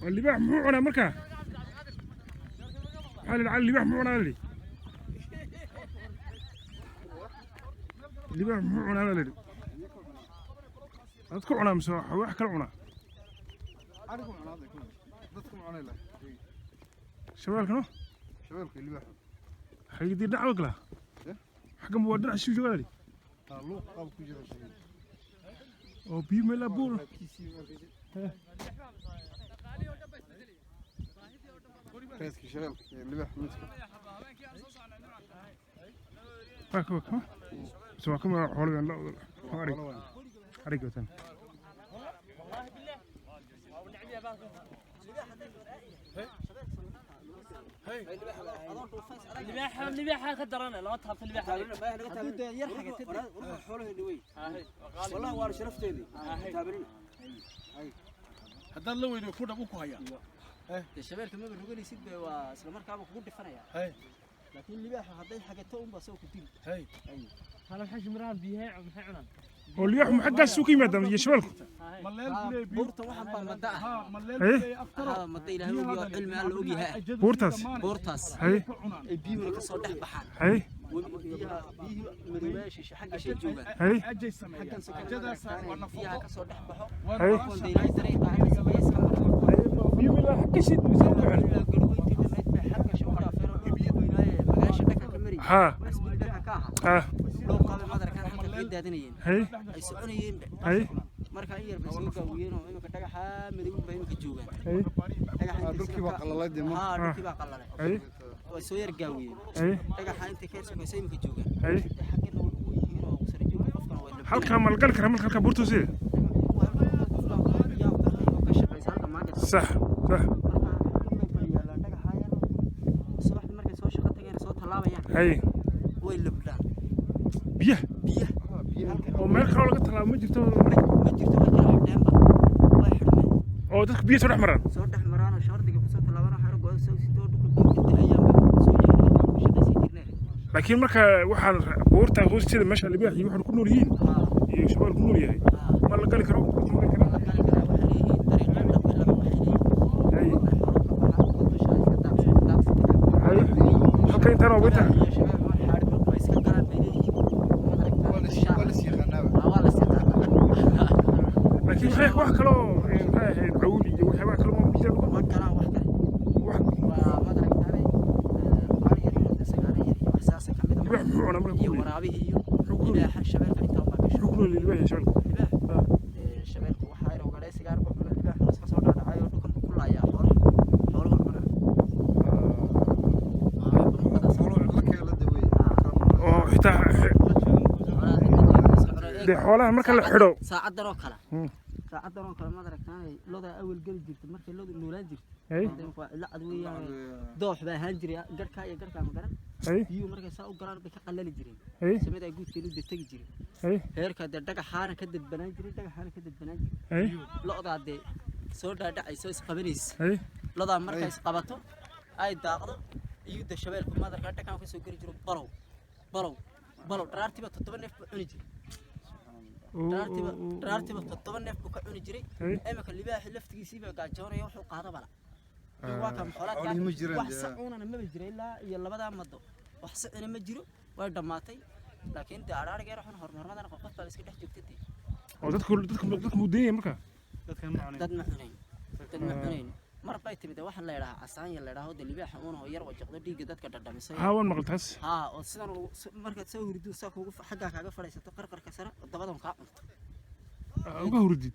اللي بيع معنا مركا على اللي بيع معنا اللي بيع معنا اللي أذكر عنا مسوح وأحكي عنا أذكر عنا ضدكم عنا لا شبابك نو شبابك اللي بيع حي دي دعوة كلا حكم مودع شو جوالي لو قاب كجرا شيء أو بيملا بول كيسك شبابك اللي بيع مسك باك ها سواء كم حول لا حريق وثن اللي بيحها قدرنا لو تهبط اللي بيحها يرحق حوله دوي والله وار شرفتيدي تابرين هذا لو يدو كودا بوكو هيا الشباب كمان بيقولوا لي سيد واسلا مركب كودا دفنايا لكن اللي بيحها هذي حاجته بس هو كتير هاي هذا الحاج مراد بيها محعنا واللي يحم حق السوق مادام يشملكم ملل بورتا waxan baa madaa ملل اكثر مدا ilaahay ugu cilmi aan la ogyahay بورتاس ay biyo ka soo dhex baxaan هاي biyo mariibashi xagga shay joogan هاي xaggan sakajadaas waa nafaqo ka soo dhex baxo هاي koonda ilaahay dariiqa ay sameeyay بيملا حق شيء مسوي xagga shay waxa feero biyo ilaahay magaasha dhaka ka mari ها isbeddelka ka ها loo qaado madarka xagga daadinayeen هاي ay soconayeen هاي marka ay yar bay soo gaawiyeen oo imika dhagaxa madow bay imika joogaan هاي dhagaxa dhulkii baa qalalay dimo dhulkii baa qalalay هاي way soo yar gaawiyeen هاي dhagaxa inta ka soo gaasay imika joogaan هاي xaggeena way u yihiin oo sare jooga qofkan way la halka malgal kara halka buurtusi صح صح هاي way labdaan بيه biyaha ومال كانوا لقى طلع ما جرتوا ma jirto way kala xidheenba way xidhmeen oo dadka biyo soo dhex maraan soo dhex maraan oo shardiga ku soo talaabana xaro gooyo soo sidoo dhulka ayaan soo jeeday shaqaysi jirnay laakiin marka waxa buurta hoosteeda meesha la biyaha waxa ku nool yihiin iyo shabaal ku nool yahay ma la gali karo ma la gali karo halka inta oo wata laakiin wax kale oo cawli iyo waxa kale oo biyo lagu de xoolaha marka la xidho saacadan oo kale ma aragtaan looda awal gal jirtay markay looda noolaan jirtay la cad weeyaan doox baa ahaan jiray garka iyo garka ma garan iyo markay saa u galaan bay ka qalali jireen samada guudkeedu tagi jiray heerka dhagaxaana ka dadbanaan jiray looda soo dhaadhacay soo isqabanaysa looda markay isqabato ay daaqdo iyo shabeelku madarka dhakaan ka soo gari jiro balow dharaartiba 7 neef buu cuni jiray dharaartiba 7 neef buu ka cuni jiray imaka libaaxi laftigiisiiba gaajoonaya wuxuu qaado bala waa kam xoolaadka wax sacuunana ma jiray ilaa iyo labada mado wax sacina ma jiro way dhamaatay laakiin daaraarigeer waxaan hormarmadana qof baa iska dhex joogtay oo dadku muudeen marka dad ma cunayn mar bay timid waxa la yiraahdo asaan la yiraahdo libaaxa oo yar wajaqdo dhiiga dadka dhadhamisay waan maqaltaas oo sidan marka soo hurdo saa kugu xagga kaaga fadhiisato qarqarka sare dabadan ka cunto uga hurdid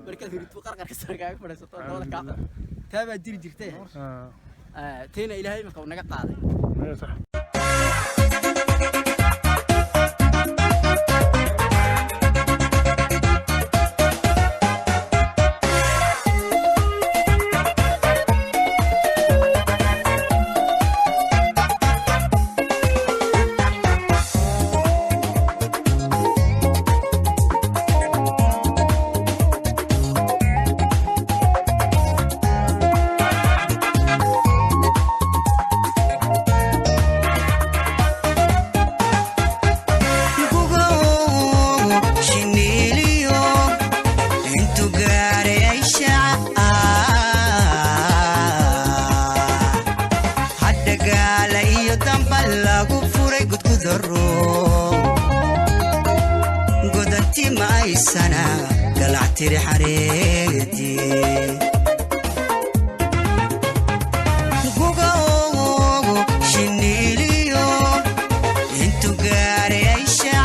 marka hurdo qarqarka sare kaaga fadhiisato dabadan ka taaba jiri jirtay teena ilaahay ma ka naga qaaday sax تري حريتي جوجو شنيليو انتو قاري عيشة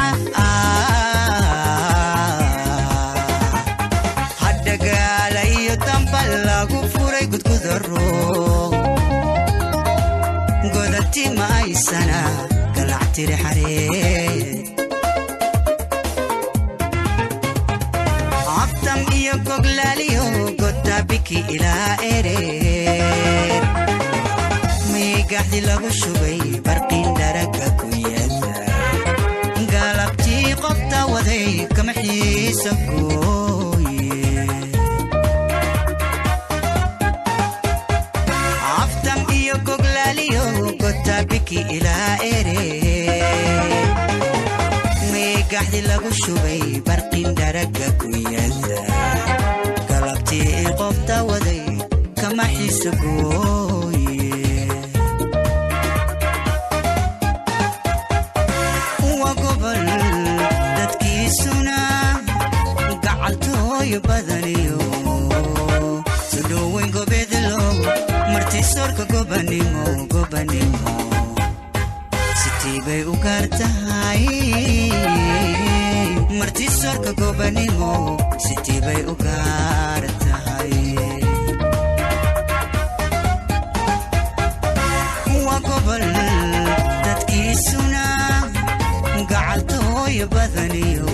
حد قال ايو تنبلغو فوري قد قدرو قدرتي معي سنة قلعت تري حريتي Goglalio gotta biki ila erer migahdi lagu shubay barqin daraga ku yada galabti qofta waday kama xiisa gooye aftam iyo goglalio gotta biki ila erer migahdi lagu shubay barqin daraga ku yada qofta waday kama xiisa gooye waa gobol dadkiisuna gacaltooyo badaniyo sudhoweyn gobeedlo martisoorka gobanimo sitii bay u gaar tahay martisoorka gobanimo sitii bay u gaar tahay waa gobol dadkiisuna gacaltooyo badaniyo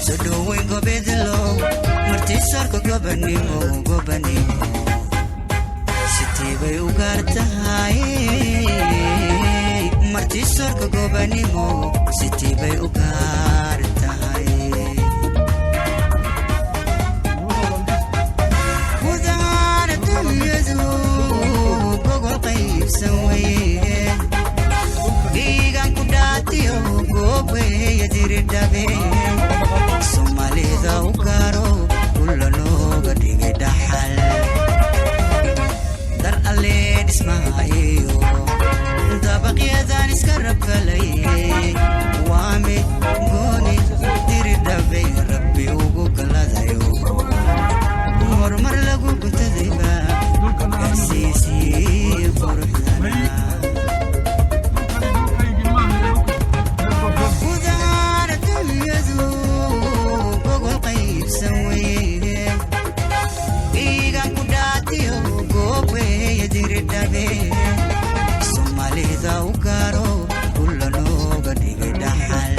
soo dhoweyn gobeedlo martisoorka gobanimo sitii bay u gaar tahay martisoorka gobanimo sitii bay u gaar tahay Somalida u gaaro kulla looga dhigay dhaxal dar alle dhismaayo dabaqyadan iska rabkalay waa mid gooni diri dhabe rabbi ugu galadayo hormar lagu guntadayba gaarsiisii quruxdana Somalida u gaaro kulla looga dhigay dhaxal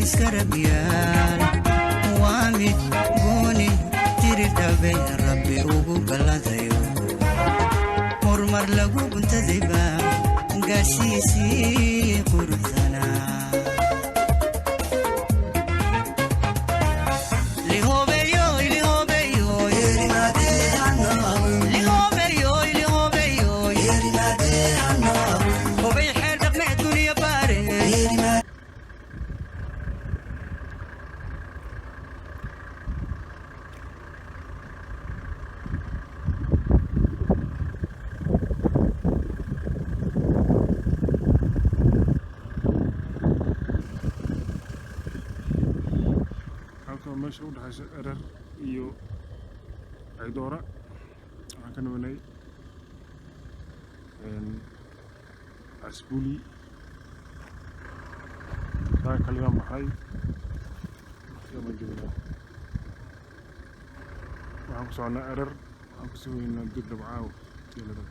iskarabyaal waa mid gooni tiri dhabe rabbi ugu galladayo hormar lagu guntadayba gaarsiisii quruxdana meesha u dhaxayso erar iyo Aydoora waxaan ka nimanay Asbuli saa kaliya maxay waxaan ku soconaa erar waxaan ku soo weynaa dib dabcaaw teelada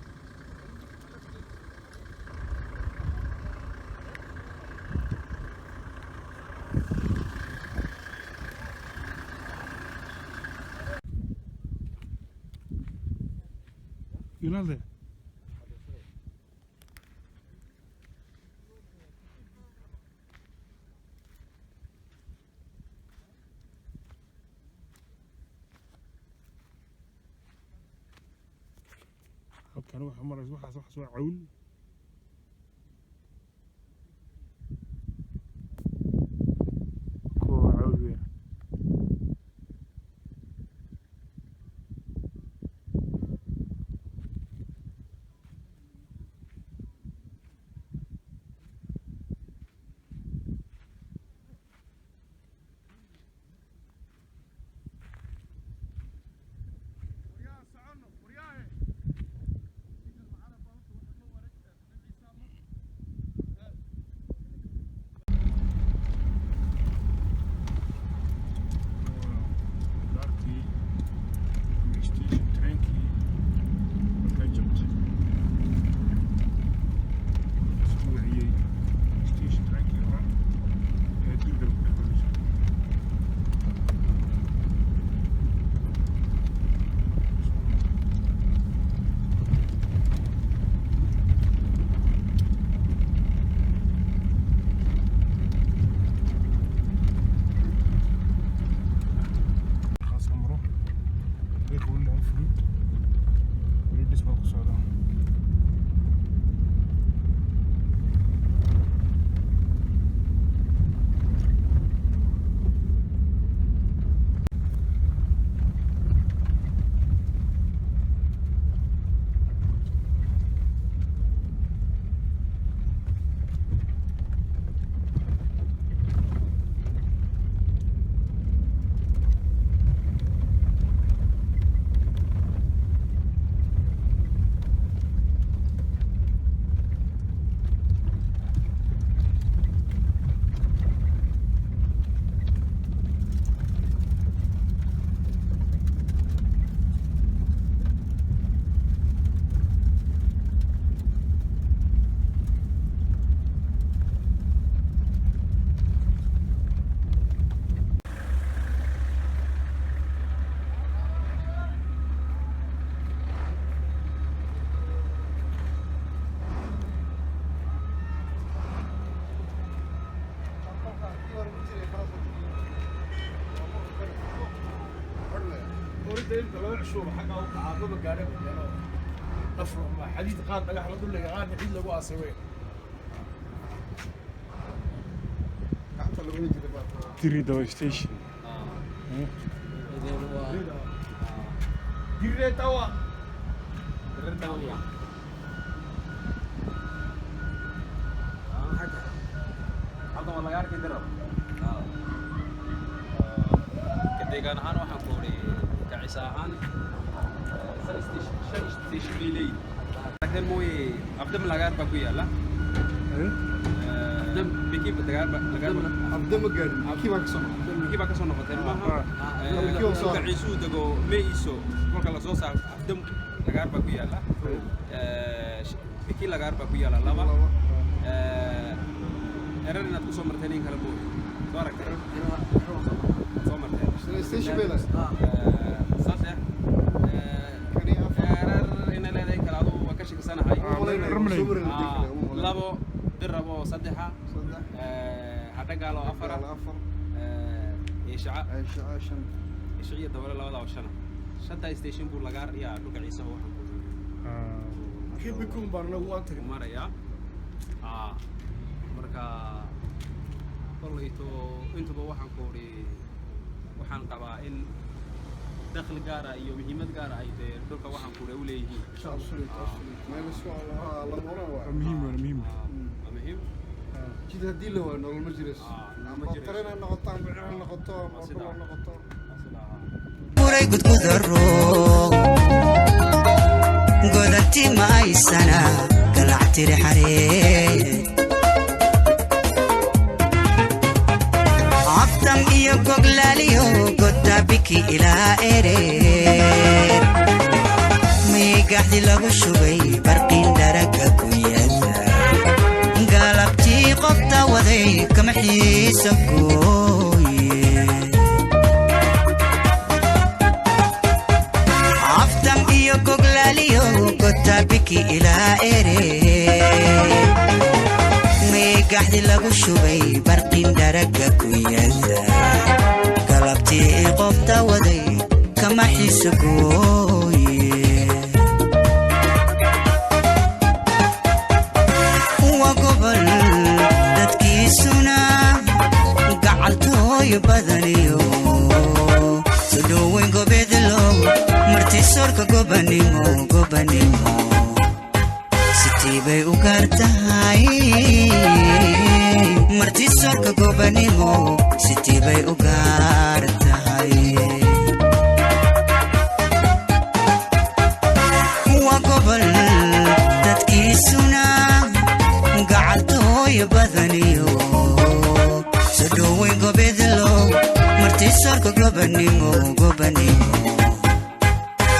Yunalde. halkan waxa maraysa waxaas waa cawl kuwa cawliya حديث قاد لقى حلو دول لقى قاد حيد لقوا أسوي Tirido station ديري توا halkan waa laga arki daro kadeegaan ahaan waxaan ku oray kacisa ahaan station bilay laakiin mooy abdam lagar ba ku yaala abdam biki lagar abdam gaar biki ba ka soo noqotay maaha kacisu dago meeyso marka la soo saar abdam lagar ba ku yaala biki lagar ba ku yaala laba erar inaad ku soo marteen in kala mooy صارك صمرت ستيشن بيلا صدق إن لا ذيك العضو وكشك سنة هاي لابو دربو صدحة حتى قالوا أفر إشعاع إشعاعية دولة لا وضع وشنا شتى ستيشن بول لقار يا دوك عيسى هو حنقول كيف بيكون برنا وانت مرة يا مركا والله أنتوا بوحن كوري وحن قبائل دخل قارة أيوة مهمة قارة أيضا دوك وحن كوري وليه ما نسمع الله مرة مهم مهم مهم كده هدي له إنه المجلس قطرنا نقطع بعين نقطع ما نقطع buray gudgudaro godanti ma aysana galactiri xaree abtam iyo goglaaliyo godda biki ilaa ereer migaxdi lagu shubay barqin daraga ku yaala galabtii qofta waday kama xiisa gooye biki ilaa ereer migaxdi lagu shubay barqin daraga ku yaala galabtii qofta waday kama xiisa gooye waa gobol dadkiisuna gacaltooyo badaniyo soo dhoweyn gobeedlo martisoorka gobanimo sitibay u gaartahay martisoorka gobanimo sitibay u gaartahay waa gobol dadkiisuna gacaltooyo badaniyo soo dhoweyn gobeedlo martisoorka gobanimo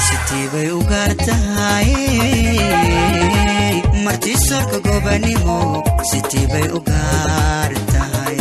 sitibay u gaartahay martisoorka gobanimo sitibay u gaartahay